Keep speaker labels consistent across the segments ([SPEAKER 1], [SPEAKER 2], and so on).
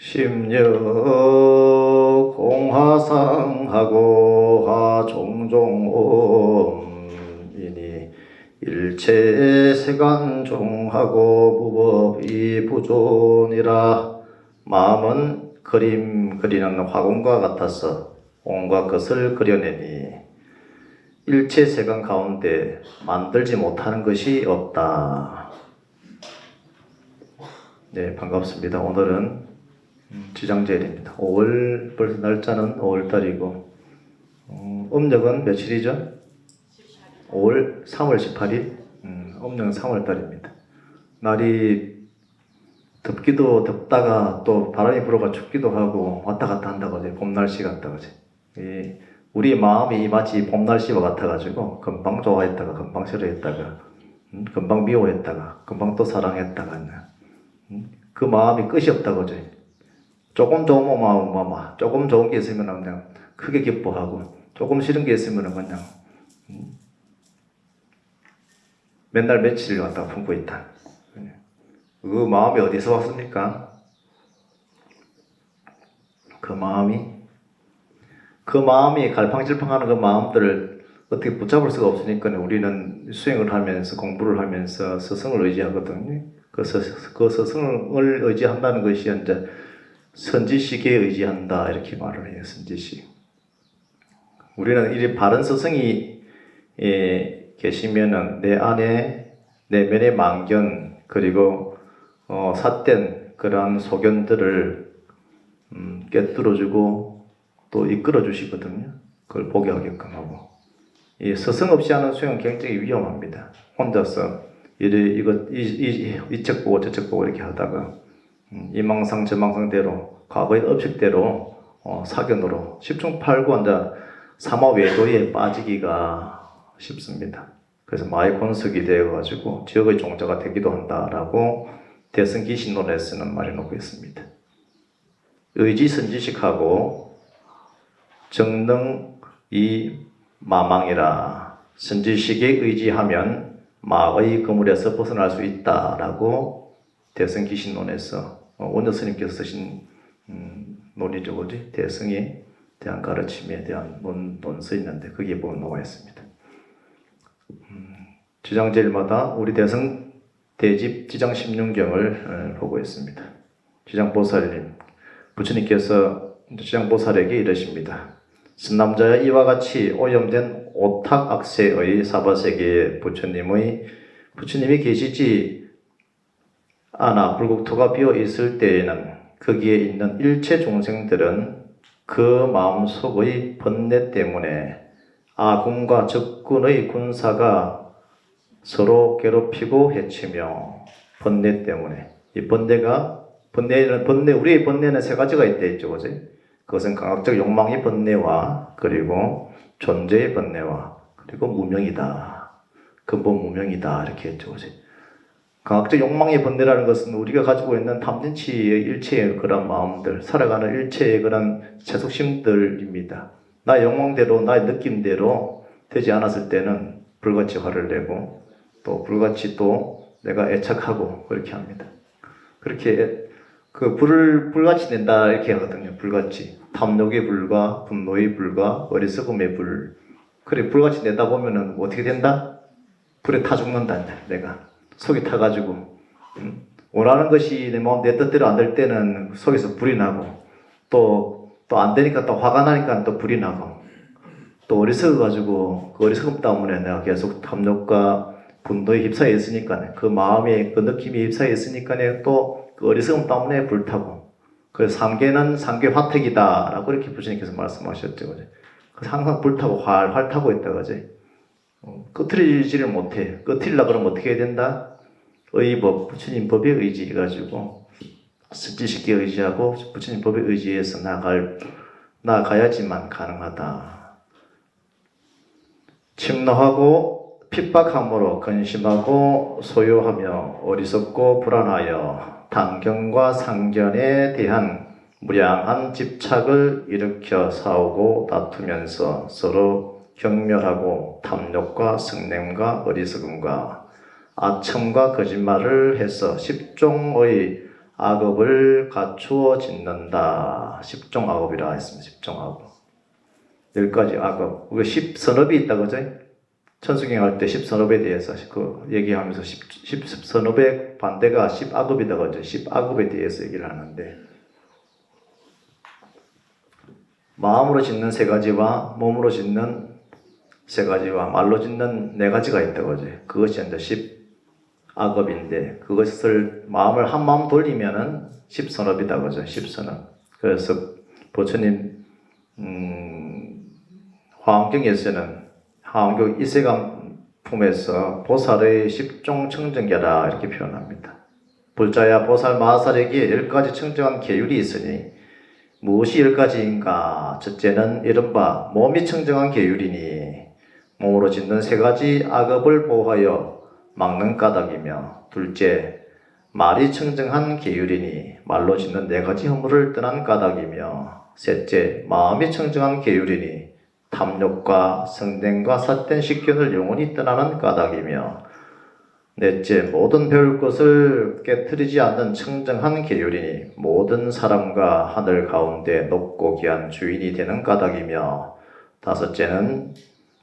[SPEAKER 1] 심려 공하상하고 하종종옴이니 일체 세간종하고 무법이 부존이라. 마음은 그림 그리는 화공과 같아서 온갖 것을 그려내니 일체 세간 가운데 만들지 못하는 것이 없다. 네, 반갑습니다. 오늘은 지장제일입니다. 5월, 벌써 날짜는 5월달이고 음력은 며칠이죠? 3월 18일? 음력은 3월달입니다. 날이 덥기도 덥다가 또 바람이 불어가 춥기도 하고 왔다 갔다 한다고 하지. 봄 날씨 같다 그지. 우리 마음이 마치 봄 날씨와 같아가지고 금방 좋아했다가 금방 싫어했다가 금방 미워했다가 금방 또 사랑했다가 그 마음이 끝이 없다고 하지. 조금 좋은 마음, 조금 좋은 게 있으면 그냥 크게 기뻐하고 조금 싫은 게 있으면 그냥 맨날 며칠을 갖다가 품고 있다. 그 마음이 어디서 왔습니까? 그 마음이 갈팡질팡하는 그 마음들을 어떻게 붙잡을 수가 없으니까 우리는 수행을 하면서 공부를 하면서 스승을 의지하거든요. 그 스승을 의지한다는 것이 이제 선지식에 의지한다 이렇게 말을 해요. 선지식. 우리는 이 바른 스승이 계시면은 내 안에 내면의 망견 그리고 삿된 그러한 소견들을 꿰뚫어주고 또 이끌어주시거든요. 그걸 보게 하게끔 하고. 이 스승 없이 하는 수행은 굉장히 위험합니다. 혼자서 이 책 보고 저 책 보고 이렇게 하다가 이망상 저망상대로 과거의 업식대로 사견으로 10중 8구 이제 삼화외도에 빠지기가 쉽습니다. 그래서 마의 권석이 되어가지고 지역의 종자가 되기도 한다라고 대승기신론에서는 말해놓고 있습니다. 의지선지식하고 정능이 마망이라. 선지식에 의지하면 마의 그물에서 벗어날 수 있다라고 대승기신론에서 원효 스님께서 쓰신 논리죠, 뭐지? 대승에 대한 가르침에 대한 논서 있는데 거기에 보면 나와 있습니다. 지장제일마다 우리 대승 대집 지장 16경을 보고 있습니다. 지장보살님, 부처님께서 지장보살에게 이러십니다. 선남자야, 이와 같이 오염된 오탁악세의 사바세계에 부처님이 계시지 않아 불국토가 비어 있을 때에는 거기에 있는 일체 종생들은 그 마음속의 번뇌 때문에 아군과 적군의 군사가 서로 괴롭히고 해치며 번뇌 때문에 이 우리의 번뇌는 세 가지가 있죠, 그지? 그것은 강악적 욕망의 번뇌와 그리고 존재의 번뇌와 그리고 무명이다. 근본 무명이다 이렇게 했죠, 그지? 강악적 욕망의 번뇌라는 것은 우리가 가지고 있는 탐진치의 일체의 그런 마음들, 살아가는 일체의 그런 세속심들입니다. 나의 욕망대로, 나의 느낌대로 되지 않았을 때는 불같이 화를 내고 또 불같이 또 내가 애착하고 그렇게 합니다. 그렇게 그 불같이 낸다 이렇게 하거든요. 불같이. 탐욕의 불과 분노의 불과 어리석음의 불. 그래 불같이 내다 보면은 어떻게 된다? 불에 타 죽는다. 내가 속이 타가지고 원하는 것이 내 마음 내 뜻대로 안 될 때는 속에서 불이 나고 또 안 되니까 또 화가 나니까 또 불이 나고 또 어리석어가지고 그 어리석음 때문에 내가 계속 탐욕과 분노에 휩싸여 있으니까 그 마음에 그 느낌이 휩싸여 있으니까 또 그 어리석음 때문에 불타고 그래서 삼계는 삼계 화택이다 라고 이렇게 부처님께서 말씀하셨죠. 그래서 항상 불타고 활 타고 있다 그지. 끄트리지를 못해. 끄트리려고 그러면 어떻게 해야 된다? 의법, 부처님 법에 의지해가지고 선지식에 의지하고 부처님 법에 의지해서 나가야지만 가능하다. 침노하고 핍박함으로 근심하고 소요하며 어리석고 불안하여 단견과 상견에 대한 무량한 집착을 일으켜 싸우고 다투면서 서로 경멸하고 탐욕과 성냄과 어리석음과 아첨과 거짓말을 해서 10종의 악업을 갖추어 짓는다. 10종 악업이라 했습니다. 10종 악업. 10가지 악업. 우리가 10선업이 있다, 그죠? 천수경 할 때 10선업에 대해서 그 얘기하면서 10선업의 반대가 10악업이다, 그죠? 10악업에 대해서 얘기를 하는데, 마음으로 짓는 3가지와 몸으로 짓는 3가지와 말로 짓는 4가지가 있다, 그죠? 그것이 이제 10악업인데, 그것을 마음을 한 마음 돌리면은 10선업이다, 그죠? 10선업. 그래서 부처님 화엄경에서는 화엄경 이세감 품에서 보살의 10종 청정계라 이렇게 표현합니다. 불자야 보살 마하살에게 10가지 청정한 계율이 있으니 무엇이 10가지인가? 첫째는 이른바 몸이 청정한 계율이니 몸으로 짓는 3가지 악업을 보호하여 막는 까닭이며, 둘째 말이 청정한 계율이니 말로 짓는 4가지 허물을 떠난 까닭이며, 셋째 마음이 청정한 계율이니 탐욕과 성냄과 삿된 식견을 영원히 떠나는 까닭이며, 넷째 모든 배울 것을 깨트리지 않는 청정한 계율이니 모든 사람과 하늘 가운데 높고 귀한 주인이 되는 까닭이며, 다섯째는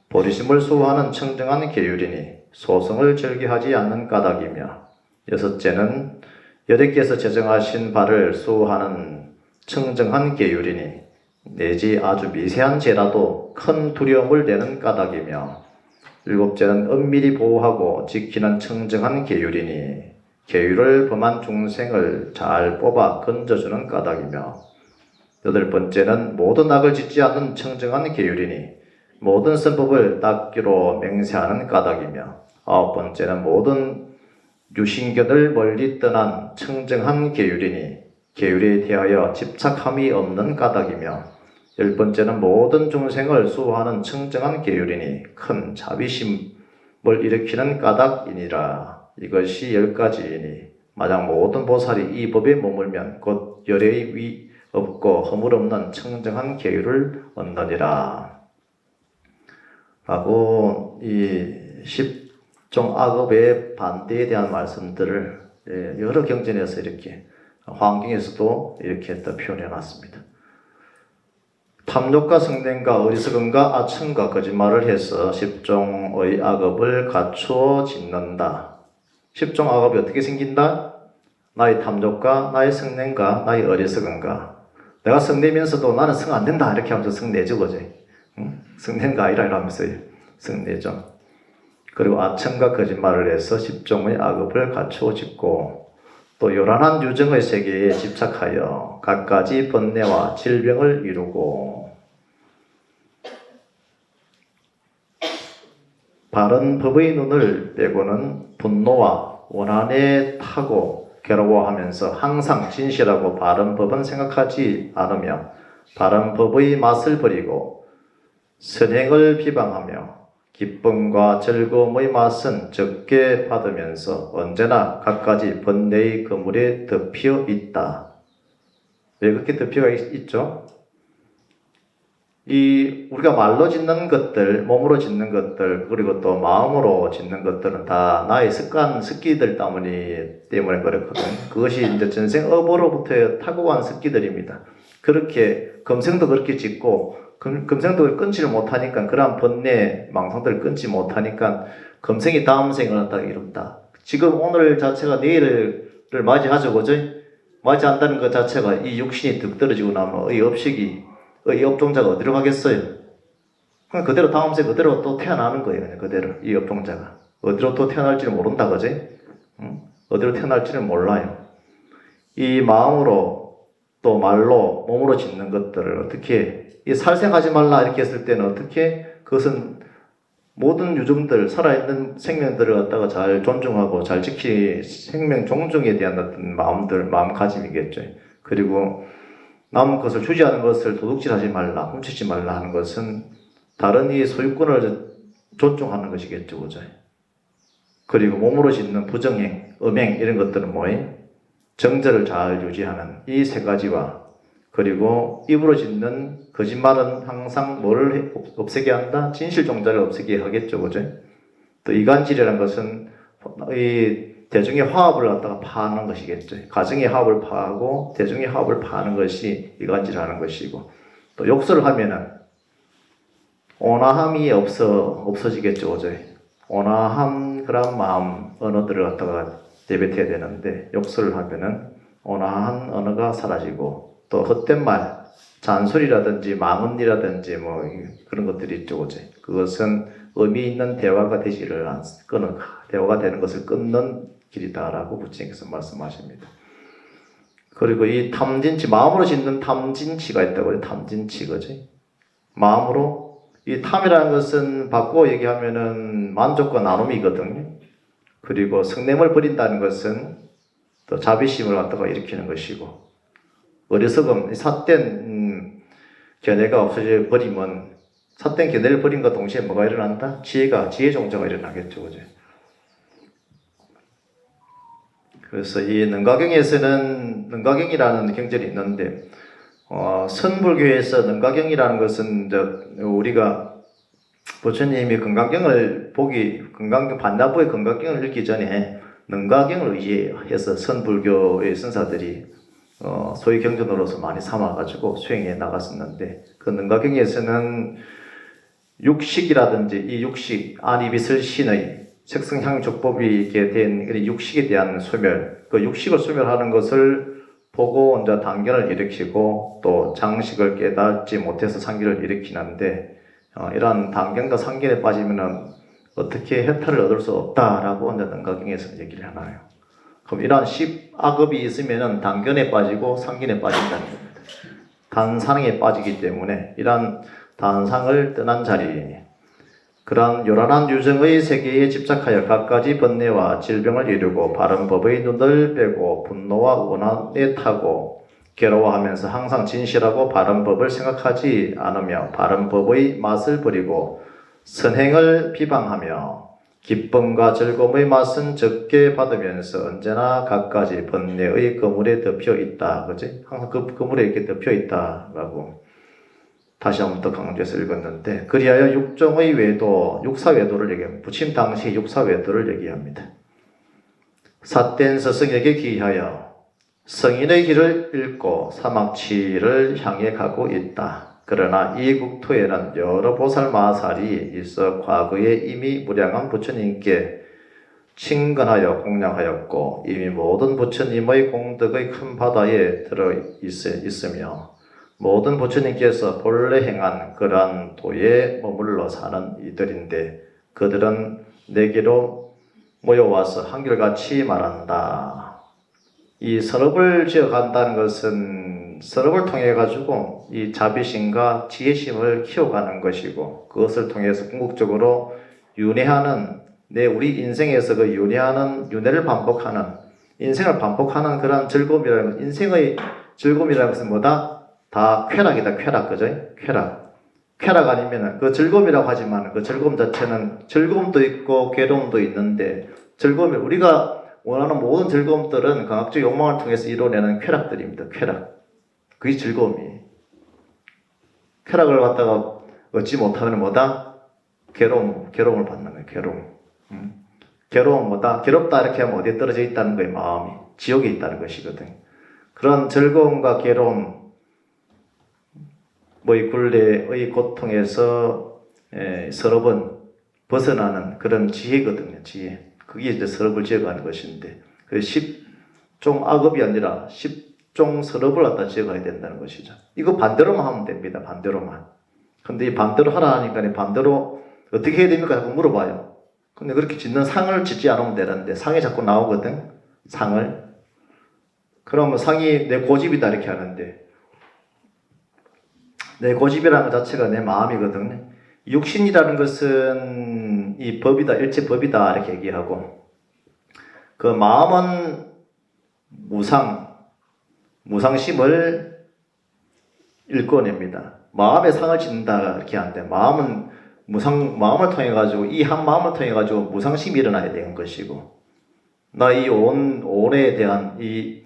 [SPEAKER 1] 보리심을 수호하는 청정한 계율이니 소성을 절개하지 않는 까닭이며, 여섯째는 여대께서 제정하신 바를 수호하는 청정한 계율이니 내지 아주 미세한 죄라도 큰 두려움을 내는 까닭이며, 일곱째는 엄밀히 보호하고 지키는 청정한 계율이니 계율을 범한 중생을 잘 뽑아 건져주는 까닭이며, 여덟 번째는 모든 악을 짓지 않는 청정한 계율이니 모든 선법을 닦기로 맹세하는 까닭이며, 아홉 번째는 모든 유신견을 멀리 떠난 청정한 계율이니 계율에 대하여 집착함이 없는 까닭이며, 열 번째는 모든 중생을 수호하는 청정한 계율이니 큰 자비심을 일으키는 까닭이니라. 이것이 10가지이니 만약 모든 보살이 이 법에 머물면 곧 열의 위 없고 허물 없는 청정한 계율을 얻느니라. 라고 이 10종 악업의 반대에 대한 말씀들을 여러 경전에서 이렇게, 환경에서도 이렇게 또 표현해 놨습니다. 탐욕과 성냄과 어리석음과 아첨과 거짓말을 해서 10종의 악업을 갖추어 짓는다. 10종 악업이 어떻게 생긴다? 나의 탐욕과 나의 성냄과 나의 어리석음과, 내가 성내면서도 나는 성 안 된다 이렇게 하면서 성내죠, 그지? 응? 성낸가 아니라 이러면서 성내죠. 그리고 아첨과 거짓말을 해서 10종의 악업을 갖추어 짓고, 또 요란한 유정의 세계에 집착하여 갖가지 번뇌와 질병을 이루고, 바른 법의 눈을 빼고는 분노와 원한에 타고 괴로워하면서 항상 진실하고 바른 법은 생각하지 않으며 바른 법의 맛을 버리고 선행을 비방하며 기쁨과 즐거움의 맛은 적게 받으면서 언제나 갖가지 번뇌의 그물에 덮여 있다. 왜 그렇게 덮여 있죠? 우리가 말로 짓는 것들, 몸으로 짓는 것들, 그리고 또 마음으로 짓는 것들은 다 나의 습기들 때문에 그렇거든. 그것이 이제 전생 업으로부터 타고간 습기들입니다. 그렇게 금생도 그렇게 짓고, 금생도 끊지를 못하니까, 그러한 번뇌, 망상들을 끊지 못하니까 금생이 다음 생을 갖다가 이룬다. 지금 오늘 자체가 내일을 맞이하죠, 그죠? 맞이한다는 것 자체가 이 육신이 득 떨어지고 나면 이 업종자가 어디로 가겠어요? 그냥 그대로 다음 생 그대로 또 태어나는 거예요. 그냥 그대로 이 업종자가 어디로 또 태어날지를 모른다, 그지? 어디로 태어날지를 몰라요. 이 마음으로 또 말로 몸으로 짓는 것들을 어떻게, 이 살생하지 말라 이렇게 했을 때는 어떻게, 그것은 모든 유종들, 살아있는 생명들을 갖다가 잘 존중하고 잘 생명 존중에 대한 어떤 마음가짐이겠죠. 그리고 남은 것을 주지하는 것을 도둑질하지 말라, 훔치지 말라 하는 것은 다른 이 소유권을 존중하는 것이겠죠, 그죠? 그리고 몸으로 짓는 부정행, 음행 이런 것들은 뭐예요? 정절을 잘 유지하는 이 3가지와, 그리고 입으로 짓는 거짓말은 항상 뭐를 없애게 한다? 진실종자를 없애게 하겠죠, 그죠? 또 이간질이라는 것은 이 대중의 화합을 갖다가 파하는 것이겠죠. 가정의 화합을 파하고 대중의 화합을 파하는 것이 이간질하는 것이고, 또 욕설을 하면은 온화함이 없어지겠죠. 어제 온화한 그런 마음 언어들을 갖다가 내뱉어야 되는데, 욕설을 하면은 온화한 언어가 사라지고, 또 헛된 말, 잔소리라든지 망언이라든지 뭐 그런 것들이 있죠. 어제 그것은 의미 있는 대화가 되지를 끊는, 대화가 되는 것을 끊는 길이다라고 부처님께서 말씀하십니다. 그리고 이 탐진치, 마음으로 짓는 탐진치가 있다고요. 탐진치, 그지? 마음으로, 이 탐이라는 것은 바꾸어 얘기하면은 만족과 나눔이거든요. 그리고 성냄을 버린다는 것은 또 자비심을 갖다가 일으키는 것이고, 어리석음, 삿된 견해가 없어져 버리면, 삿된 견해를 버린 것 동시에 뭐가 일어난다? 지혜 종자가 일어나겠죠, 그죠? 그래서 이 능가경에서는, 능가경이라는 경전이 있는데, 선불교에서 능가경이라는 것은 우리가 부처님이 건강경을 반야부의 건강경을 읽기 전에 능가경을 의지해서 선불교의 선사들이 소위 경전으로서 많이 삼아가지고 수행해 나갔었는데, 그 능가경에서는 육식이라든지 이 육식, 안이비설신의 색성향족법이 된 육식에 대한 소멸, 그 육식을 소멸하는 것을 보고 이제 단견을 일으키고, 또 장식을 깨닫지 못해서 상기를 일으키는데, 이러한 단견과 상견에 빠지면은 어떻게 해탈을 얻을 수 없다라고 이제 능가경에서 얘기를 하나요. 그럼 이러한 10악업이 있으면은 단견에 빠지고 상견에 빠진다는 겁니다. 단상에 빠지기 때문에 이러한 단상을 떠난 자리, 그러한 요란한 유정의 세계에 집착하여 갖가지 번뇌와 질병을 이루고 바른 법의 눈을 빼고 분노와 원한에 타고 괴로워하면서 항상 진실하고 바른 법을 생각하지 않으며 바른 법의 맛을 버리고 선행을 비방하며 기쁨과 즐거움의 맛은 적게 받으면서 언제나 갖가지 번뇌의 그물에 덮여 있다. 그지? 항상 그 그물에 이렇게 덮여 있다라고 다시 한 번 더 강조해서 읽었는데, 그리하여 육종의 외도, 육사외도를 얘기합니다. 부침 당시 육사외도를 얘기합니다. 삿된 스승에게 기하여 성인의 길을 읽고 사막치를 향해 가고 있다. 그러나 이 국토에는 여러 보살 마살이 있어 과거에 이미 무량한 부처님께 친근하여 공양하였고 이미 모든 부처님의 공덕의 큰 바다에 들어 있으며 모든 부처님께서 본래 행한 그러한 도에 머물러 사는 이들인데, 그들은 내게로 모여와서 한결같이 말한다. 이 선업을 지어간다는 것은 선업을 통해 가지고 이 자비심과 지혜심을 키워가는 것이고, 그것을 통해서 궁극적으로 윤회하는, 우리 인생에서 그 윤회를 반복하는, 인생을 반복하는 그런 즐거움이라는 것, 인생의 즐거움이라는 것은 뭐다? 다 쾌락이다, 쾌락, 그죠? 쾌락 아니면은, 그 즐거움이라고 하지만 그 즐거움 자체는 즐거움도 있고 괴로움도 있는데, 즐거움이, 우리가 원하는 모든 즐거움들은 강압적 욕망을 통해서 이뤄내는 쾌락들입니다, 쾌락. 그게 즐거움이. 쾌락을 갖다가 얻지 못하면 뭐다? 괴로움을 받는 거예요, 괴로움. 괴로움 뭐다? 괴롭다 이렇게 하면 어디에 떨어져 있다는 거예요, 마음이. 지옥에 있다는 것이거든. 그런 즐거움과 괴로움, 이 굴레의 고통에서 서럽은 벗어나는 그런 지혜거든요, 지혜. 그게 이제 서럽을 지어가는 것인데, 그 10종 악업이 아니라 10종 서럽을 갖다 지어가야 된다는 것이죠. 이거 반대로만 하면 됩니다, 반대로만. 근데 이 반대로 하라 하니까 반대로 어떻게 해야 됩니까? 자꾸 물어봐요. 근데 그렇게 짓는 상을 짓지 않으면 되는데, 상이 자꾸 나오거든, 상을. 그러면 상이 내 고집이다 이렇게 하는데, 내 고집이라는 것 자체가 내 마음이거든요. 육신이라는 것은 이 법이다, 일체 법이다 이렇게 얘기하고, 그 마음은 무상심을 일궈냅니다. 마음에 상을 짓는다 이렇게 하는데, 마음은 마음을 통해 가지고, 이 한 마음을 통해 가지고 무상심이 일어나야 되는 것이고, 나 이 온에 대한 이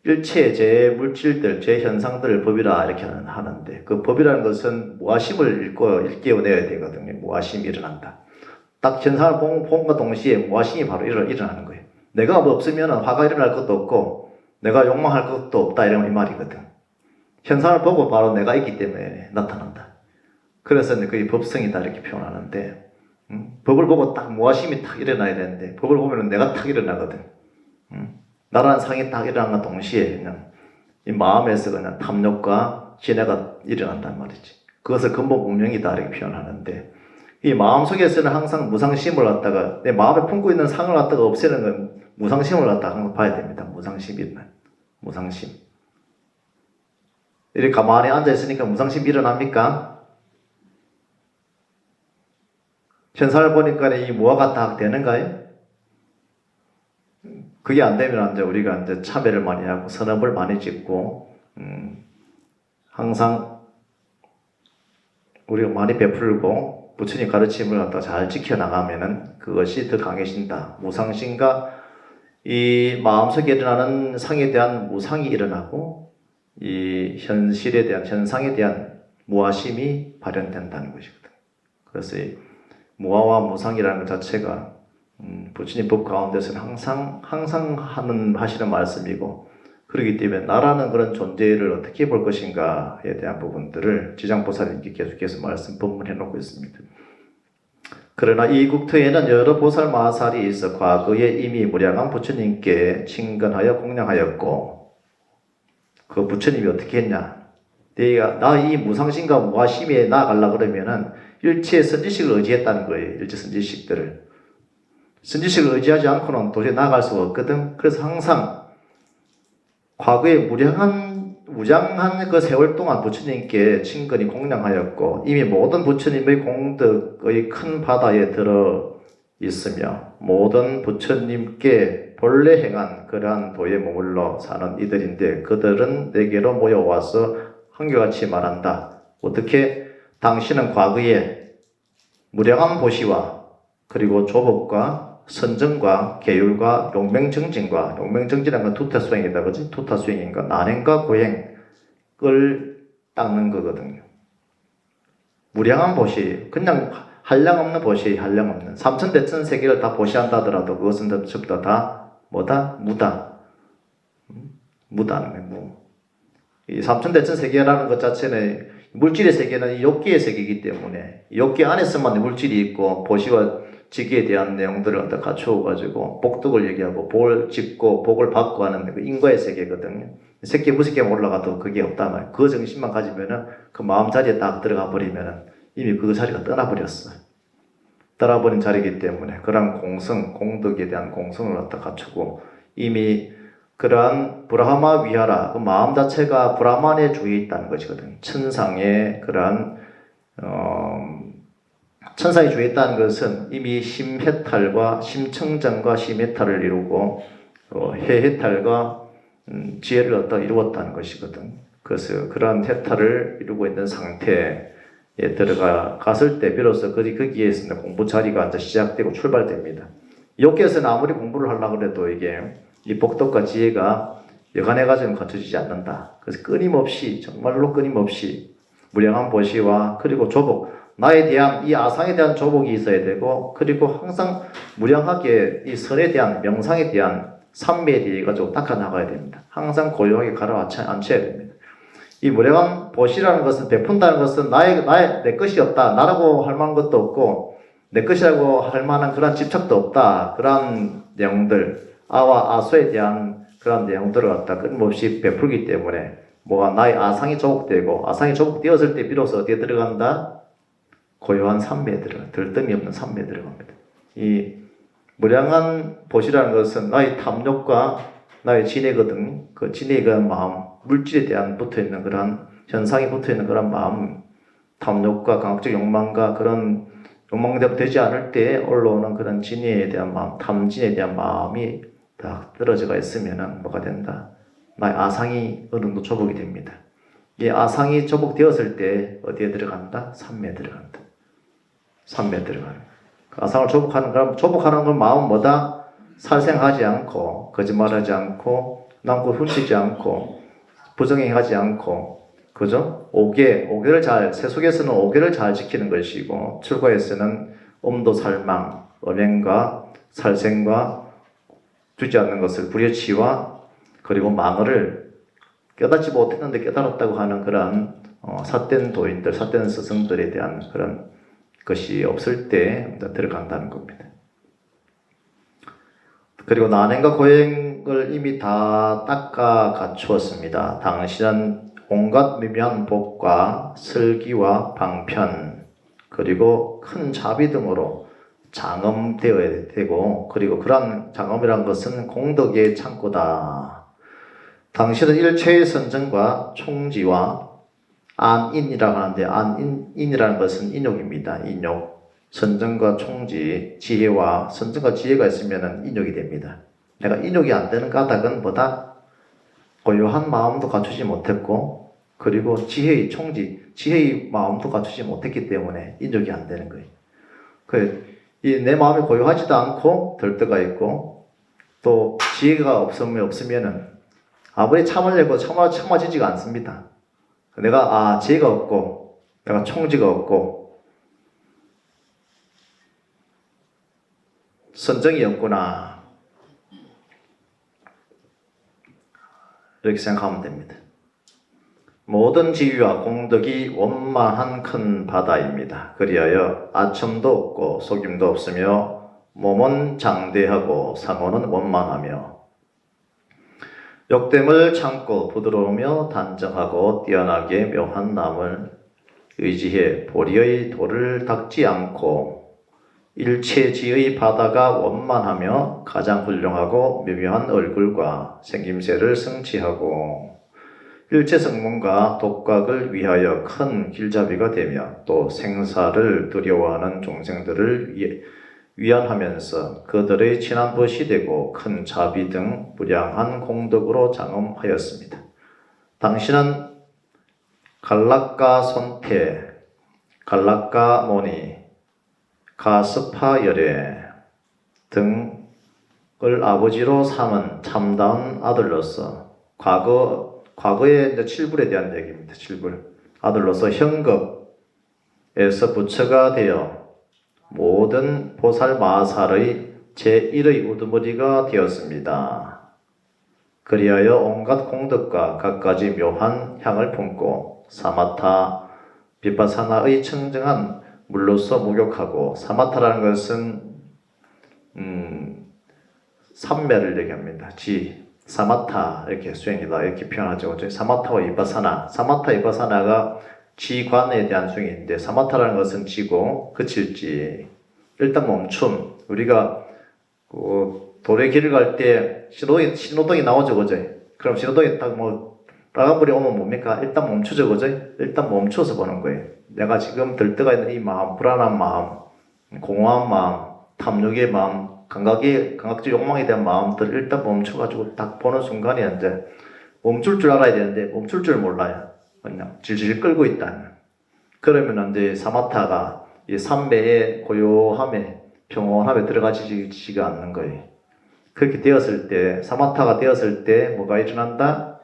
[SPEAKER 1] 일체 제 물질들, 제 현상들을 법이라 이렇게 하는데, 그 법이라는 것은 무아심을 일깨워내야 되거든요. 무아심이 일어난다. 딱 현상을 본과 동시에 무아심이 바로 일어나는 거예요. 내가 없으면 화가 일어날 것도 없고 내가 욕망할 것도 없다 이런 이 말이거든. 현상을 보고 바로 내가 있기 때문에 나타난다. 그래서 그게 법성이다 이렇게 표현하는데 법을 보고 딱 무아심이 탁 일어나야 되는데 법을 보면 내가 탁 일어나거든. 나라는 상이 딱 일어난과 동시에 그냥 이 마음에서 그냥 탐욕과 진해가 일어난단 말이지. 그것을 근본 무명이다 이렇게 표현하는데 이 마음속에서는 항상 무상심을 갖다가 내 마음에 품고 있는 상을 갖다가 없애는 건 무상심을 갖다가 항상 봐야 됩니다. 무상심이면 무상심. 이렇게 가만히 앉아 있으니까 무상심이 일어납니까? 현상을 보니까 이 무아가 딱 되는가요? 그게 안 되면 이제 우리가 이제 참회를 많이 하고 선업을 많이 짓고 항상 우리가 많이 베풀고 부처님 가르침을 갖다 잘 지켜나가면은 그것이 더 강해진다. 무상심과 이 마음속에 일어나는 상에 대한 무상이 일어나고 이 현실에 대한 현상에 대한 무아심이 발현된다는 것이거든. 그래서 이 무아와 무상이라는 것 자체가 부처님 법 가운데서는 항상 하시는 말씀이고 그렇기 때문에 나라는 그런 존재를 어떻게 볼 것인가에 대한 부분들을 지장보살님께 계속해서 말씀 법문해 놓고 있습니다. 그러나 이 국토에는 여러 보살 마살이 있어 과거에 이미 무량한 부처님께 친근하여 공양하였고 그 부처님이 어떻게 했냐? 나 이 무상심과 무아심에 나아가려고 그러면은 일체 선지식을 의지했다는 거예요. 일체 선지식들을. 선지식을 의지하지 않고는 도저히 나아갈 수가 없거든. 그래서 항상 과거에 무량한 그 세월 동안 부처님께 친근히 공양하였고 이미 모든 부처님의 공덕의 큰 바다에 들어 있으며 모든 부처님께 본래 행한 그러한 도에 머물러 사는 이들인데 그들은 내게로 모여와서 한결같이 말한다. 어떻게? 당신은 과거에 무량한 보시와 그리고 조법과 선정과 계율과 용맹정진과 용맹정진이란 건 투타수행이다. 그지? 투타수행인가? 난행과 고행을 닦는 거거든요. 무량한 보시, 그냥 한량없는 보시, 한량없는 삼천대천 세계를 다 보시한다 하더라도 그것은 전부 다 뭐다? 무다. 무다는 거예요. 무. 이 삼천대천 세계라는 것 자체는 물질의 세계는 욕기의 세계이기 때문에 욕기 안에서만 물질이 있고 보시와 지기에 대한 내용들을 갖다 갖추어가지고 복덕을 얘기하고 복을 짓고 복을 받고 하는 그 인과의 세계거든요. 새끼 무섭게 올라가도 그게 없단 말이에요. 그 정신만 가지면은 그 마음 자리에 딱 들어가 버리면은 이미 그 자리가 떠나버렸어요. 떠나버린 자리이기 때문에 그러한 공성, 공덕에 대한 공성을 갖다 갖추고 이미 그러한 브라하마 위하라, 그 마음 자체가 브라만에 주에 있다는 것이거든요. 천상의 그러한 천상에 주에 있다는 것은 이미 심해탈과 심청정과 심해탈을 이루고 해해탈과 지혜를 얻다 이루었다는 것이거든. 그래서 그러한 해탈을 이루고 있는 상태에 들어갔을 때 비로소 거기에서는 공부 자리가 이제 시작되고 출발됩니다. 여기에서는 아무리 공부를 하려고 해도 이게 이 복덕과 지혜가 여간해가지고는 갖춰지지 않는다. 그래서 끊임없이 정말로 끊임없이 무량한 보시와 그리고 조복, 나에 대한 이 아상에 대한 조복이 있어야 되고 그리고 항상 무량하게 이 선에 대한 명상에 대한 삼매에 대해 가지고 닦아나가야 됩니다. 항상 고요하게 가라앉혀야 됩니다. 이 무량한 보시라는 것은 베푼다는 것은 내 것이 없다. 나라고 할 만한 것도 없고 내 것이라고 할 만한 그런 집착도 없다. 그런 내용들 아와 아소에 대한 그런 내용들을 갖다 끊임없이 베풀기 때문에 뭐가 나의 아상이 조복되고 아상이 조복되었을 때 비로소 어디에 들어간다? 고요한 삼매에 들어가 들뜸이 없는 삼매에 들어갑니다. 이 무량한 보시라는 것은 나의 탐욕과 나의 진해거든. 그 진해의 그런 마음, 물질에 대한 붙어있는 그런 현상이 붙어있는 그런 마음, 탐욕과 강압적 욕망과 그런 욕망대로 되지 않을 때 올라오는 그런 진해에 대한 마음, 탐진에 대한 마음이 다 떨어져가 있으면 뭐가 된다? 나의 아상이 어느 정도 조복이 됩니다. 이 아상이 조복되었을 때 어디에 들어간다? 삼매에 들어간다. 삼매에 들어가는. 그 아상을 조복하는 건 마음 뭐다? 살생하지 않고, 거짓말하지 않고, 남고 훔치지 않고, 부정행하지 않고, 그죠? 오계를 세속에서는 오계를 잘 지키는 것이고, 출가에서는 엄도 살망, 음행과 살생과 주지 않는 것을 불여치와 그리고 망을 깨닫지 못했는데 깨달았다고 하는 그런 삿된 도인들, 삿된 스승들에 대한 그런 것이 없을 때 들어간다는 겁니다. 그리고 난행과 고행을 이미 다 닦아 갖추었습니다. 당신은 온갖 미묘한 복과 슬기와 방편 그리고 큰 자비 등으로 장엄되어야 되고, 그리고 그러한 장엄이란 것은 공덕의 창고다. 당신은 일체의 선정과 총지와 안인이라고 하는데, 안인이라는 것은 인욕입니다. 인욕. 선정과 총지, 지혜와 선정과 지혜가 있으면 인욕이 됩니다. 내가 인욕이 안 되는 까닭은 뭐다? 고요한 마음도 갖추지 못했고, 그리고 지혜의 총지, 지혜의 마음도 갖추지 못했기 때문에 인욕이 안 되는 거예요. 내 마음이 고요하지도 않고 들떠가 있고, 또 지혜가 없으면은 아무리 참으려고 참아지지가 않습니다. 내가 지혜가 없고, 내가 총지가 없고, 선정이 없구나, 이렇게 생각하면 됩니다. 모든 지위와 공덕이 원만한 큰 바다입니다. 그리하여 아첨도 없고 속임도 없으며 몸은 장대하고 상호는 원만하며 욕됨을 참고 부드러우며 단정하고 뛰어나게 묘한 남을 의지해 보리의 돌을 닦지 않고 일체지의 바다가 원만하며 가장 훌륭하고 묘묘한 얼굴과 생김새를 성취하고 일체성문과 독각을 위하여 큰 길잡이가 되며 또 생사를 두려워하는 종생들을 위안하면서 그들의 지난벗이 되고 큰 자비 등 무량한 공덕으로 장엄하였습니다. 당신은 갈락가 손태, 갈락가 모니, 가스파 열애 등을 아버지로 삼은 참다운 아들로서 과거의 이제 칠불에 대한 얘기입니다. 칠불. 아들로서 현급에서 부처가 되어 모든 보살 마살의 제1의 우두머리가 되었습니다. 그리하여 온갖 공덕과 갖가지 묘한 향을 품고 사마타, 비파사나의 청정한 물로서 목욕하고, 사마타라는 것은 삼매를 얘기합니다. 사마타 이렇게 수행이다 이렇게 표현하죠. 사마타와 이바사나, 사마타 이바사나가 지관에 대한 수행인데, 사마타라는 것은 지고 그칠지, 일단 멈춤. 우리가 도로의 길을 갈 때 신호등이 나오죠, 그죠? 그럼 신호등이 딱 빨간불이 오면 뭡니까? 일단 멈추죠, 그죠? 일단 멈춰서 보는 거예요. 내가 지금 들떠가 있는 이 마음, 불안한 마음, 공허한 마음, 탐욕의 마음, 감각적 욕망에 대한 마음들을 일단 멈춰가지고 딱 보는 순간에 이제 멈출 줄 알아야 되는데 멈출 줄 몰라요. 그냥 질질 끌고 있다는. 그러면 이제 사마타가 이 삼배의 고요함에, 평온함에 들어가지지가 않는 거예요. 그렇게 되었을 때, 사마타가 되었을 때 뭐가 일어난다?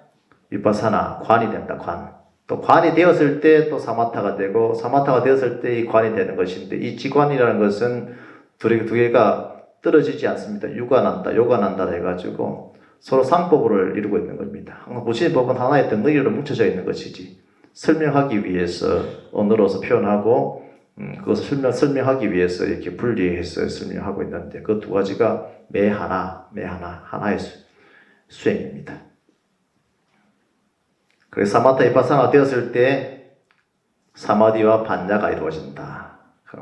[SPEAKER 1] 위파사나, 관이 된다, 관. 또 관이 되었을 때 또 사마타가 되고, 사마타가 되었을 때 이 관이 되는 것인데, 이 지관이라는 것은 두 개가 떨어지지 않습니다. 유관한다, 요관한다 해가지고 서로 상법을 이루고 있는 겁니다. 무신의 법은 하나의 덩어리로 뭉쳐져 있는 것이지, 설명하기 위해서 언어로서 표현하고 그것을 설명하기 위해서 이렇게 분리해서 설명하고 있는데, 그 두 가지가 매 하나의 수행입니다. 그래서 사마타 이파사나 되었을 때 사마디와 반야가 이루어진다.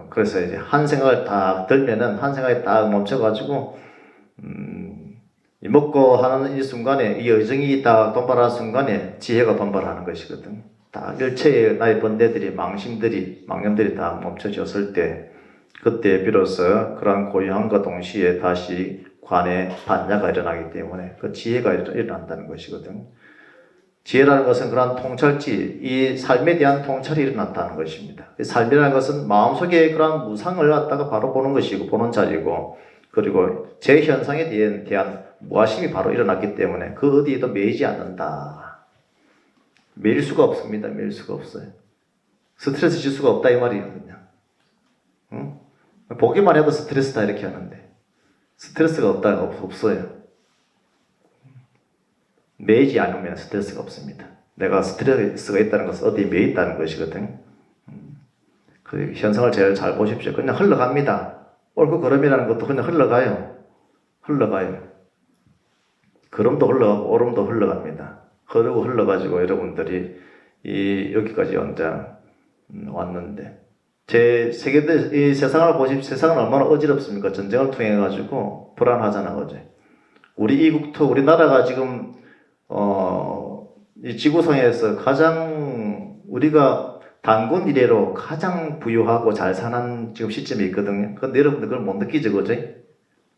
[SPEAKER 1] 그래서 이제 한 생각을 딱 들면은 한 생각이 딱 멈춰가지고 이 먹고 하는 이 순간에, 이 의정이 딱 돈발하는 순간에 지혜가 돈발하는 것이거든. 딱 일체의 나의 번뇌들이, 망념들이 다 멈춰졌을 때, 그때 비로소 그러한 고요함과 동시에 다시 관에 반야가 일어나기 때문에 그 지혜가 일어난다는 것이거든. 지혜라는 것은 그러한 통찰지, 이 삶에 대한 통찰이 일어났다는 것입니다. 삶이라는 것은 마음속에 그러한 무상을 갖다가 바로 보는 것이고, 보는 자리고, 그리고 제 현상에 대한 무아심이 바로 일어났기 때문에 그 어디에도 매이지 않는다. 매일 수가 없습니다. 매일 수가 없어요. 스트레스 질 수가 없다 이 말이거든요. 응? 보기만 해도 스트레스다 이렇게 하는데 스트레스가 없어요. 매이지 않으면 스트레스가 없습니다. 내가 스트레스가 있다는 것은 어디에 매여 있다는 것이거든. 그 현상을 제일 잘 보십시오. 그냥 흘러갑니다. 옳고 그름이라는 것도 그냥 흘러가요. 흘러가요. 그름도 흘러가고 오름도 흘러갑니다. 흐르고 흘러가지고 여러분들이 여기까지 언제 왔는데 이 세상을 보십시오. 세상은 얼마나 어지럽습니까? 전쟁을 통해 가지고 불안하잖아, 그지? 우리 이국토, 우리나라가 지금 이 지구상에서 가장 우리가 단군 이래로 가장 부유하고 잘 사는 지금 시점이 있거든요. 근데 여러분들 그걸 못 느끼죠, 그지?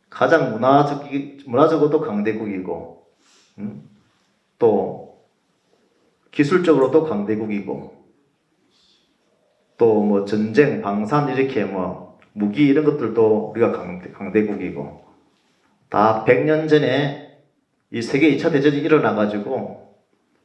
[SPEAKER 1] 가장 문화적으로도 강대국이고, 또 기술적으로도 강대국이고, 또 뭐 전쟁, 방산 이렇게 뭐 무기 이런 것들도 우리가 강대국이고, 다 100년 전에 이 세계 2차 대전이 일어나가지고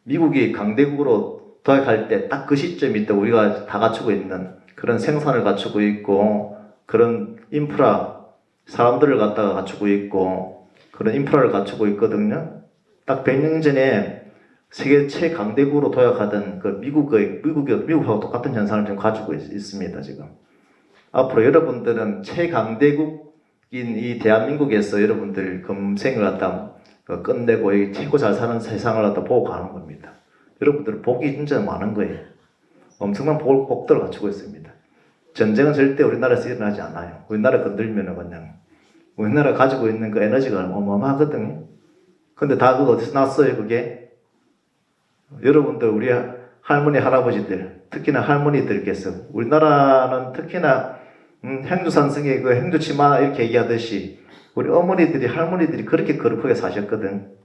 [SPEAKER 1] 미국이 강대국으로 도약할 때 딱 그 시점이 때 우리가 다 갖추고 있는 그런 생산을 갖추고 있고 그런 인프라 사람들을 갖다가 갖추고 있고 그런 인프라를 갖추고 있거든요. 딱 100년 전에 세계 최강대국으로 도약하던 그 미국하고 똑같은 현상을 지금 가지고 있습니다. 지금 앞으로 여러분들은 최강대국인 이 대한민국에서 여러분들 금생을 갖다 끝내고 이 최고 잘 사는 세상을 갖다 보고 가는 겁니다. 여러분들은 복이 진짜 많은 거예요. 엄청난 복들을 갖추고 있습니다. 전쟁은 절대 우리나라에서 일어나지 않아요. 우리나라 건들면은 그냥 우리나라 가지고 있는 그 에너지가 어마어마하거든요. 근데 다 그거 어디서 났어요, 그게? 여러분들, 우리 할머니, 할아버지들, 특히나 할머니들께서 우리나라는 특히나 행주산성의 그 행주치마 이렇게 얘기하듯이 우리 어머니들이, 할머니들이 그렇게 거룩하게 사셨거든.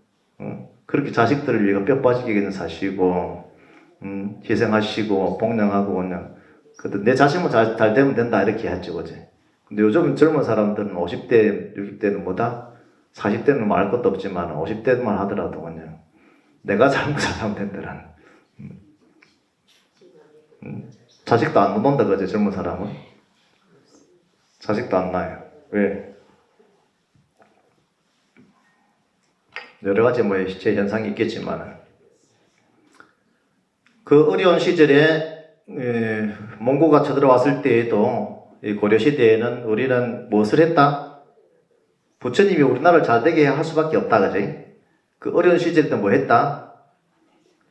[SPEAKER 1] 그렇게 자식들을 위해 뼈 빠지게 그냥 사시고, 희생하시고, 복령하고, 그냥. 내 자신만 잘 되면 된다, 이렇게 했죠, 그지? 근데 요즘 젊은 사람들은 50대, 60대는 뭐다? 40대는 말 것도 없지만, 50대만 하더라도 그냥, 내가 잘하면 된다라는. 자식도 안 놓는다, 그지, 젊은 사람은? 자식도 안 낳아요. 왜? 여러 가지 뭐 시체 현상이 있겠지만 그 어려운 시절에 몽고가 쳐들어왔을 때에도 이 고려 시대에는 우리는 무엇을 했다? 부처님이 우리나라를 잘 되게 할 수밖에 없다, 그지? 그 어려운 시절 때 뭐 했다?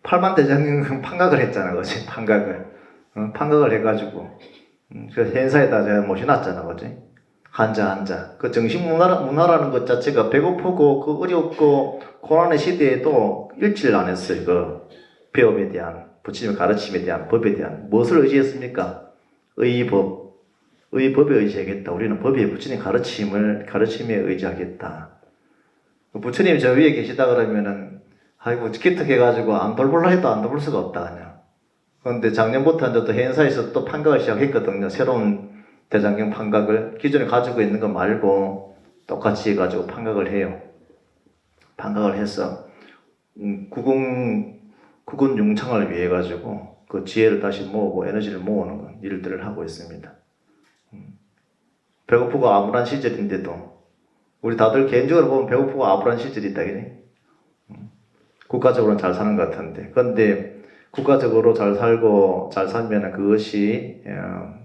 [SPEAKER 1] 팔만대장경 판각을 했잖아, 그지? 판각을 해가지고 그 행사에다 제가 모셔놨잖아, 그지? 한자. 그 정신문화라는 것 자체가 배고프고, 그 어렵고, 고난의 시대에도 일치를 안 했어요. 그 배움에 대한, 부처님의 가르침에 대한, 법에 대한. 무엇을 의지했습니까? 의법. 의법에 의지하겠다. 우리는 법에 부처님 가르침에 의지하겠다. 부처님이 저 위에 계시다 그러면은, 아이고, 기특해가지고 안 돌볼라 해도 안 돌볼 수가 없다, 그냥. 그런데 작년부터 이제 또 행사에서 또 판각을 시작했거든요. 새로운 대장경 판각을 기존에 가지고 있는 거 말고 똑같이 해가지고 판각을 해요. 판각을 해서 국군 융창을 위해 가지고 그 지혜를 다시 모으고 에너지를 모으는 일들을 하고 있습니다. 배고프고 암울한 시절인데도 우리 다들 개인적으로 보면 배고프고 암울한 시절이 있다, 그지? 국가적으로는 잘 사는 것 같은데, 그런데 국가적으로 잘 살면 그것이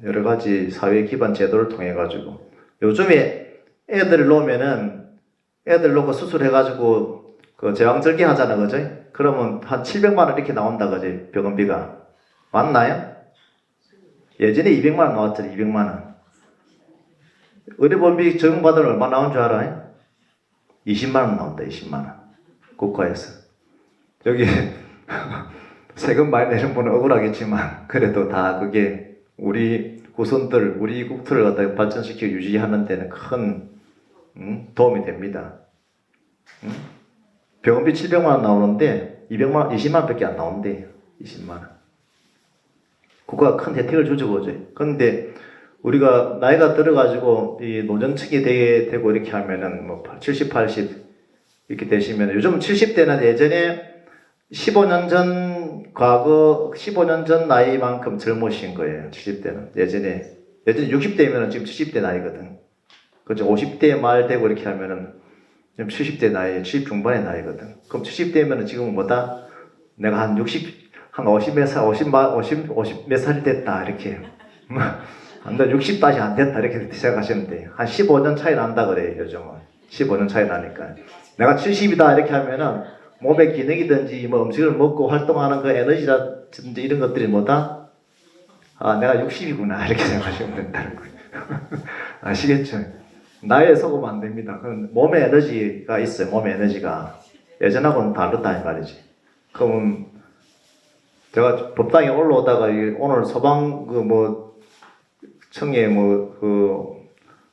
[SPEAKER 1] 여러 가지 사회 기반 제도를 통해 가지고 요즘에 애들 놓고 수술해 가지고 그 제왕절개 하잖아, 그죠? 그러면 한 700만 원 이렇게 나온다, 그지? 병원비가 맞나요? 예전에 200만 원 나왔잖아, 200만 원. 의료보험비 적용받으면 얼마 나온 줄 알아요? 20만 원 나온다, 20만 원. 국가에서. 여기 세금 많이 내는 분은 억울하겠지만 그래도 다 그게 우리 후손들, 우리 국토를 갖다가 발전시키고 유지하는 데는 큰 도움이 됩니다. 병원비 700만 원 나오는데 20만 원밖에 안 나온대. 20만 원. 국가가 큰 혜택을 주죠, 그죠? 그런데 우리가 나이가 들어가지고 이 노년층이 되고 이렇게 하면은 뭐 70, 80 이렇게 되시면 요즘 70대는 예전에 15년 전 나이만큼 젊으신 거예요. 70대는. 예전에 60대면 지금 70대 나이거든. 그죠? 50대 말 되고 이렇게 하면은 지금 70대 나이, 70 중반의 나이거든. 그럼 70대면 지금 뭐다? 내가 한 60, 한 50몇 살, 50 몇 살이 됐다, 이렇게. 안 돼, 60 다시 안 됐다, 이렇게 생각하시면 돼요. 한 15년 차이 난다, 그래요, 요즘은. 15년 차이 나니까. 내가 70이다, 이렇게 하면은, 몸의 기능이든지, 뭐 음식을 먹고 활동하는 그 에너지라든지 이런 것들이 뭐다? 아, 내가 60이구나, 이렇게 생각하시면 된다는 거예요. 아시겠죠? 나이에 속으면 안 됩니다. 그건 몸의 에너지가 있어요, 몸의 에너지가. 예전하고는 다르다, 이 말이지. 그럼, 제가 법당에 올라오다가, 오늘 소방, 청에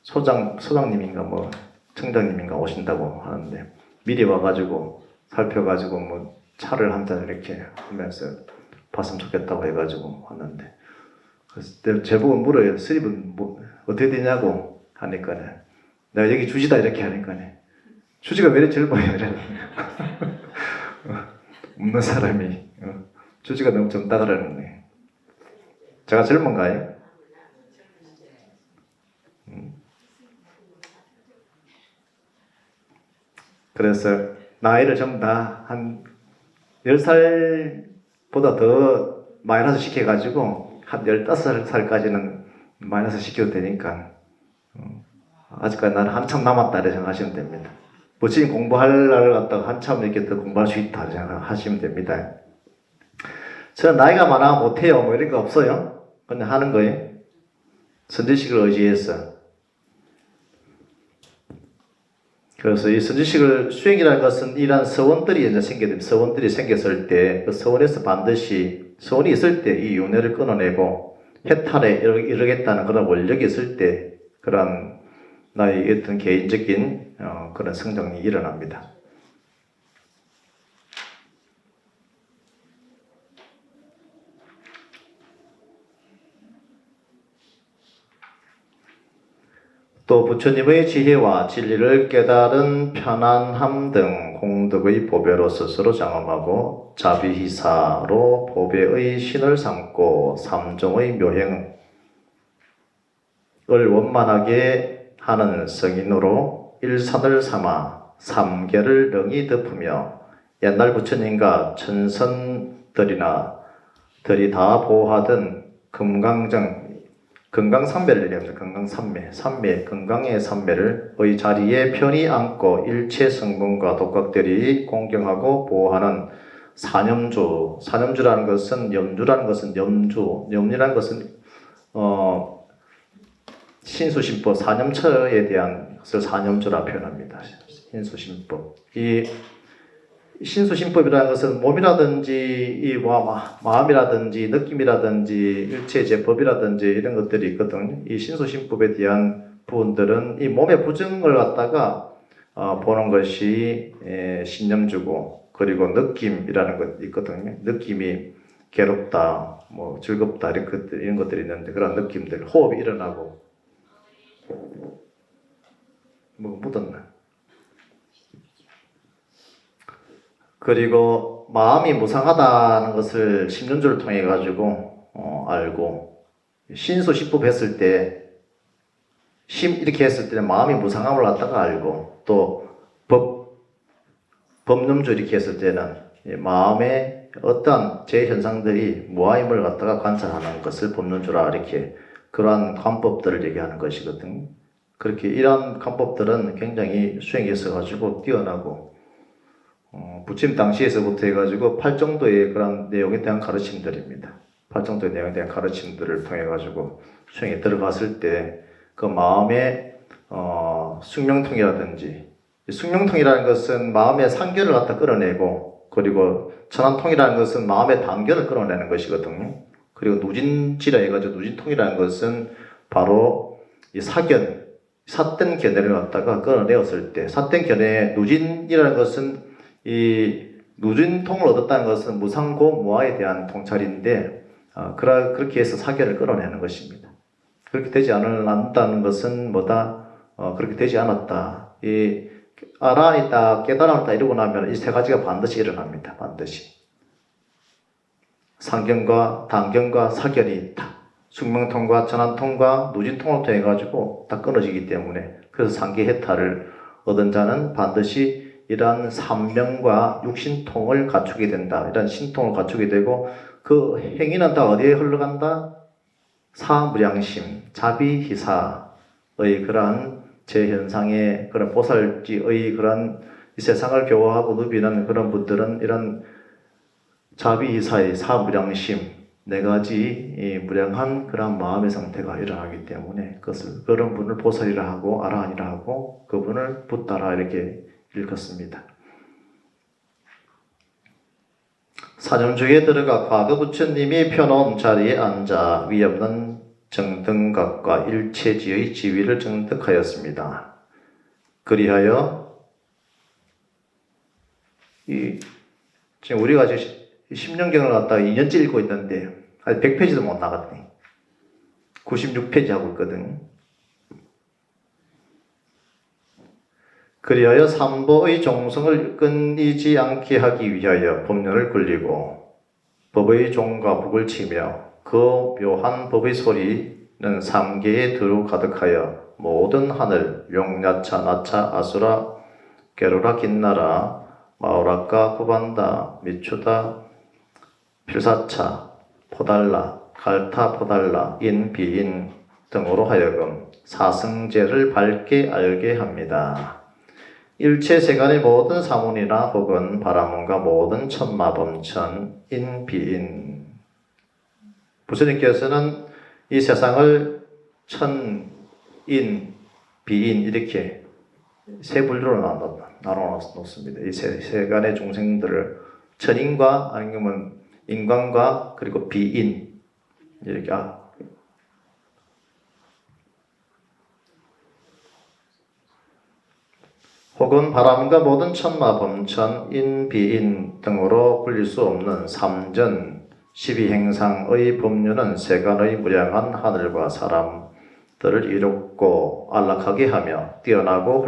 [SPEAKER 1] 소장님인가 청장님인가 오신다고 하는데, 미리 와가지고, 살펴가지고, 차를 한 잔 이렇게 하면서 봤으면 좋겠다고 해가지고 왔는데, 그래서 제보고 물어요. 수입은 어떻게 되냐고 하니까, 내가 여기 주지다 이렇게 하니까, 주지가 왜 이렇게 젊어요? 없는 사람이, 주지가 너무 젊다 그러는 거예요. 제가 젊은가요? 그래서 나이를 전부 다 한 10살보다 더 마이너스 시켜가지고 한 15살까지는 마이너스 시켜도 되니까 아직까지 나는 한참 남았다 이렇게 생각하시면 됩니다. 지금 공부할 날 갖다가 한참 이렇게 더 공부할 수 있다 생각하시면 됩니다. 저는 나이가 많아 못해요 뭐 이런 거 없어요. 그냥 하는 거예요. 선지식을 의지해서. 그래서 이 선지식을 수행이라는 것은 이러한 서원들이 이제 생겨야 됩니다. 서원들이 생겼을 때 그 서원에서 반드시 서원이 있을 때 이 윤회를 끊어내고 해탈에 이르겠다는 그런 원력이 있을 때 그런 나의 어떤 개인적인 그런 성장이 일어납니다. 또 부처님의 지혜와 진리를 깨달은 편안함 등 공덕의 보배로 스스로 장엄하고 자비희사로 보배의 신을 삼고 삼종의 묘행을 원만하게 하는 성인으로 일산을 삼아 삼계를 능히 덮으며 옛날 부처님과 천선들이나 들이 다 보호하던 건강삼매를 얘기합니다. 건강삼매, 건강의 삼매를 의 자리에 편히 앉고 일체 성분과 독각들이 공경하고 보호하는 사념주라는 것은 염이라는 것은 신수신법 사념처에 대한 것을 사념주라 표현합니다. 신수신법. 이 신수신법이라는 것은 몸이라든지 마음이라든지 느낌이라든지 일체 제법이라든지 이런 것들이 있거든요. 이 신수신법에 대한 부분들은 이 몸의 부정을 갖다가 보는 것이 신념주고, 그리고 느낌이라는 것 있거든요. 느낌이 괴롭다, 즐겁다 이런 것들이 있는데, 그런 느낌들, 호흡이 일어나고 묻었나? 그리고 마음이 무상하다는 것을 심륜주를 통해 가지고 알고, 신수신법 했을 때 이렇게 했을 때는 마음이 무상함을 갖다가 알고, 또 법념주 이렇게 했을 때는 마음의 어떠한 제현상들이 무아임을 갖다가 관찰하는 것을 법념주라 이렇게 그러한 관법들을 얘기하는 것이거든요. 그렇게 이러한 관법들은 굉장히 수행에 있어 가지고 뛰어나고, 부처님 당시에서부터 해가지고 8정도의 그런 내용에 대한 가르침들입니다. 8정도의 내용에 대한 가르침들을 통해가지고 수행에 들어갔을 때 그 마음의 숙명통이라든지, 숙명통이라는 것은 마음의 상결을 갖다 끌어내고, 그리고 천안통이라는 것은 마음의 단결을 끌어내는 것이거든요. 그리고 누진지라 해가지고 누진통이라는 것은 바로 이 삿된 견해를 갖다가 끌어내었을 때, 삿된 견해, 누진이라는 것은 이 누진통을 얻었다는 것은 무상고 무아에 대한 통찰인데, 그렇게 해서 사계를 끌어내는 것입니다. 그렇게 되지 않는다는 것은 그렇게 되지 않았다. 이 아라한이 딱 깨달음을 딱 이루고 나면 이 세 가지가 반드시 일어납니다. 반드시. 상견과 단견과 사견이 있다. 숙명통과 전환통과 누진통을 통해 가지고 다 끊어지기 때문에, 그래서 상계 해탈을 얻은 자는 반드시 이러한 삼명과 육신통을 갖추게 된다. 이런 신통을 갖추게 되고 그 행위는 다 어디에 흘러간다? 사무량심, 자비희사의 그러한 제현상의 그런 보살지의 그런 이 세상을 교화하고 누비는 그런 분들은 이런 자비희사의 사무량심 네 가지 이 무량한 그런 마음의 상태가 일어나기 때문에 그것을 그런 분을 보살이라 하고 아라한이라 하고 그분을 붓다라 이렇게 읽었습니다. 사념주에 들어가 과거 부처님이 펴놓은 자리에 앉아 위없는 정등각과 일체지의 지위를 정득하였습니다. 그리하여 지금 우리가 지금 십년경을 갖다가 2년째 읽고 있는데 아직 100페이지도 못 나갔네. 96페이지 하고 있거든. 그리하여 삼보의 종성을 끊이지 않게 하기 위하여 법륜을 굴리고 법의 종과 북을 치며 그 묘한 법의 소리는 삼계에 두루 가득하여 모든 하늘, 용야차, 나차, 아수라, 게루라, 긴나라, 마오라카, 구반다, 미추다, 필사차, 포달라, 갈타, 포달라, 인, 비인 등으로 하여금 사승제를 밝게 알게 합니다. 일체 세간의 모든 사문이나 혹은 바라문과 모든 천마범천, 인, 비인 부처님께서는 이 세상을 천, 인, 비인 이렇게 세 분류로 나눠 놓습니다. 이 세간의 중생들을 천인과 아니면 인간과 그리고 비인 이렇게 혹은 바람과 모든 천마 범천 인 비인 등으로 굴릴 수 없는 삼전 12행상의 법륜은 세간의 무량한 하늘과 사람들을 이롭고 안락하게 하며 뛰어나고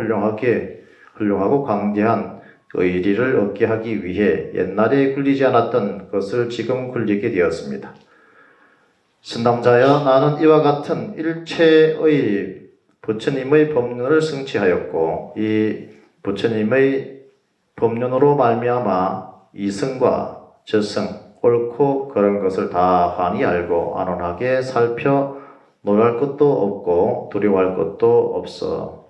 [SPEAKER 1] 훌륭하고 광대한 의리를 얻게 하기 위해 옛날에 굴리지 않았던 것을 지금 굴리게 되었습니다. 신남자여, 나는 이와 같은 일체의 부처님의 법륜을 성취하였고 이 부처님의 법륜으로 말미암아 이승과 저승, 옳고 그런 것을 다 환히 알고 안온하게 살펴 놀랄 것도 없고 두려워할 것도 없어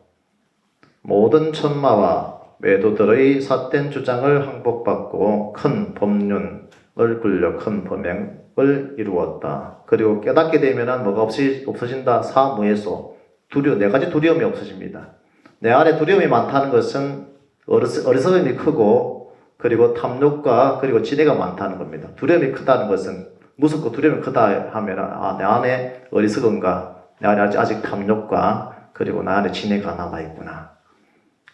[SPEAKER 1] 모든 천마와 외도들의 삿된 주장을 항복받고 큰 법륜을 굴려 큰 범행을 이루었다. 그리고 깨닫게 되면 뭐가 없어진다? 사무에서 네 가지 두려움이 없어집니다. 내 안에 두려움이 많다는 것은 어리석음이 크고 그리고 탐욕과 그리고 지혜가 많다는 겁니다. 두려움이 크다는 것은 무섭고 두려움이 크다 하면 내 안에 어리석음과 내 안에 아직 탐욕과 그리고 내 안에 지혜가 남아있구나.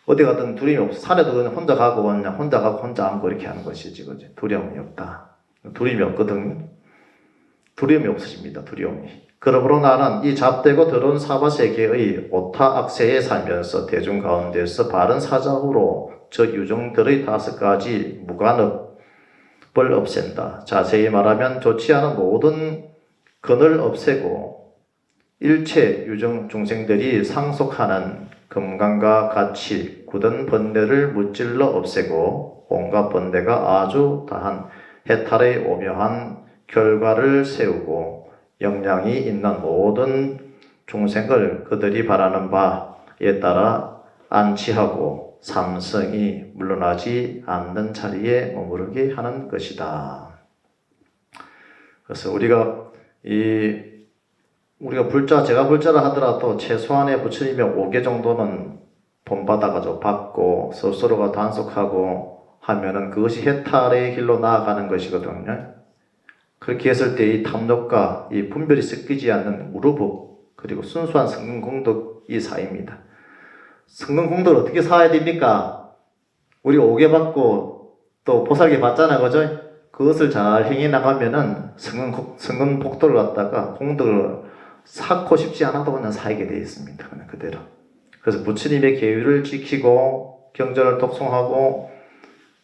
[SPEAKER 1] 어디 가든 두려움이 없어. 산에도 그냥 혼자 가고 그냥 혼자 가고 혼자 앉고 이렇게 하는 것이지. 그지? 두려움이 없다. 두려움이 없거든. 두려움이 없어집니다. 두려움이. 그러므로 나는 이 잡되고 더러운 사바세계의 오타 악세에 살면서 대중 가운데서 바른 사자후로 저 유종들의 5가지 무관업을 없앤다. 자세히 말하면 좋지 않은 모든 근을 없애고 일체 유정 중생들이 상속하는 금강과 같이 굳은 번뇌를 무찔러 없애고 온갖 번뇌가 아주 다한 해탈의 오묘한 결과를 세우고 영량이 있는 모든 중생을 그들이 바라는 바에 따라 안치하고 삼성이 물러나지 않는 자리에 머무르게 하는 것이다. 그래서 우리가 제가 불자라 하더라도 최소한의 부처님의 5개 정도는 본받아가지고 받고 스스로가 단속하고 하면은 그것이 해탈의 길로 나아가는 것이거든요. 그렇게 했을 때 이 탐욕과 이 분별이 섞이지 않는 무르법 그리고 순수한 성근공덕이 쌓입니다. 성근공덕을 어떻게 쌓아야 됩니까? 우리 5개 받고 또 보살계 받잖아, 그죠? 그것을 잘 행해 나가면은 성근복덕을 갖다가 공덕을 쌓고 싶지 않아도 그냥 쌓이게 되어 있습니다. 그냥 그대로. 그래서 부처님의 계율을 지키고 경전을 독송하고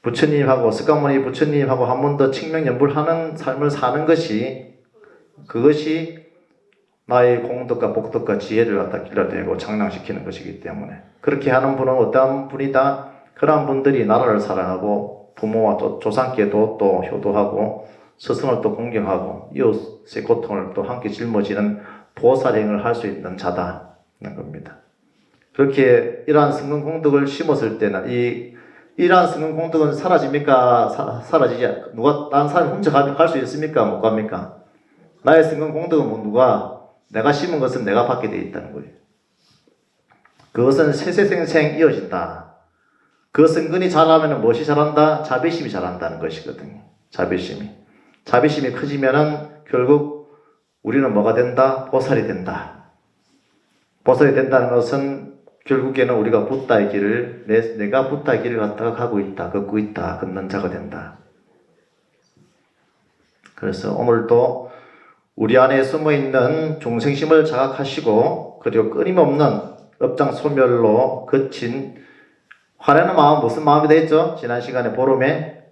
[SPEAKER 1] 부처님하고 석가모니 부처님하고 한 번 더 칭명연불하는 삶을 사는 것이 그것이 나의 공덕과 복덕과 지혜를 갖다 길러내고 장량시키는 것이기 때문에 그렇게 하는 분은 어떠한 분이다? 그러한 분들이 나라를 사랑하고 부모와 조상께도 또 효도하고 스승을 또 공경하고 이웃의 고통을 또 함께 짊어지는 보살행을 할 수 있는 자다는 겁니다. 그렇게 이러한 성공 공덕을 심었을 때는 이러한 성공 공덕은 사라집니까? 사라지지. 누가 다른 사람이 혼자 갈 수 있습니까? 못 갑니까? 나의 성공 공덕은 뭐 누가 내가 심은 것은 내가 받게 되어 있다는 거예요. 그것은 세세생생 이어진다. 그 성근이 자라면 무엇이 자란다? 자비심이 자란다는 것이거든요. 자비심이 커지면은 결국 우리는 뭐가 된다? 보살이 된다. 보살이 된다는 것은 결국에는 우리가 붓다의 길을 내가 붓다의 길을 갖다가 가고 있다, 걷고 있다, 걷는 자가 된다. 그래서 오늘도 우리 안에 숨어있는 중생심을 자각하시고 그리고 끊임없는 업장소멸로 거친 화내는 마음 무슨 마음이 되었죠? 지난 시간에 보름에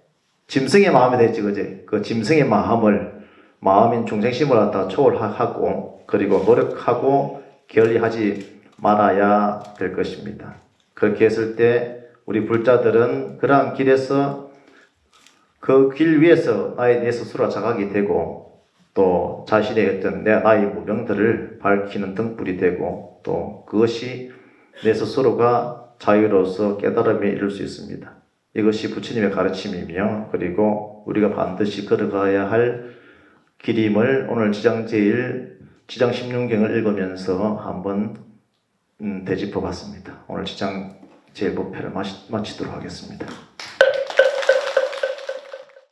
[SPEAKER 1] 짐승의 마음이 되었지, 그지? 그 짐승의 마음인 중생심을 갖다가 초월하고 그리고 노력하고 게을리하지 말아야 될 것입니다. 그렇게 했을 때 우리 불자들은 그러한 길에서 그 길 위에서 내 스스로 자각이 되고 또 자신의 어떤 나의 무명들을 밝히는 등불이 되고 또 그것이 내 스스로가 자유로서 깨달음에 이를 수 있습니다. 이것이 부처님의 가르침이며 그리고 우리가 반드시 걸어가야 할 길임을 오늘 지장 16경을 읽으면서 한번 되짚어 봤습니다. 오늘 지장 제1부패를 마치도록 하겠습니다.